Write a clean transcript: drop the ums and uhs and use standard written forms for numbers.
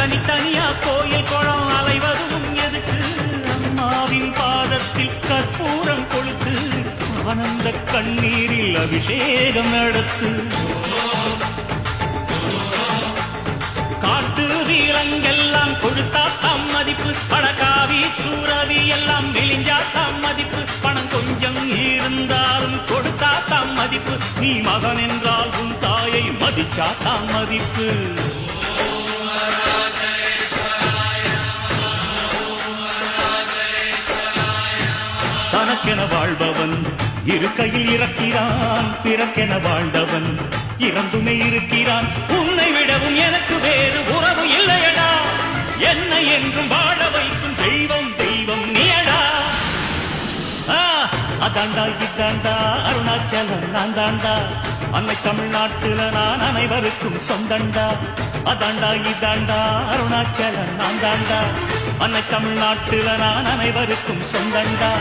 தனித்தனியா கோயில் குளம் அலைவதும் எதுக்கு? அம்மாவின் பாதத்தில் கற்பூரம் கொளுத்து ஆனந்த கண்ணீரில் அபிஷேகம் நடத்து. காட்டு வீரங்கெல்லாம் கொடுத்தா தாம் மதிப்பு, பணக்காவி சூரவி எல்லாம் மெலிஞ்சா தாம் மதிப்பு. பணம் கொஞ்சம் இருந்தாலும் கொடுத்தா தாம் மதிப்பு, நீ மகன் என்றால் உன் தாயை மதிச்சா தாம் மதிப்பு. தனக்கென வாழ்பவன் இருக்கையில் இறக்கிறான், பிறக்கென வாழ்ந்தவன் இறந்துமே இருக்கிறான். உன்னை விடவும் எனக்கு வேறு உறவு இல்லையடா, என்னை என்றும் வாழ வைக்கும் தெய்வம் தெய்வம் நீயடா. அதாண்டா இதாண்டா அருணாச்சலம் நான் தாண்டா, அன்னை தமிழ்நாட்டுல நான் அனைவருக்கும் சொந்தண்டா. அதாண்டா இதாண்டா அருணாச்சலம் நான் தாண்டா, அன்னை தமிழ்நாட்டுல நான் அனைவருக்கும் சொந்தண்டா.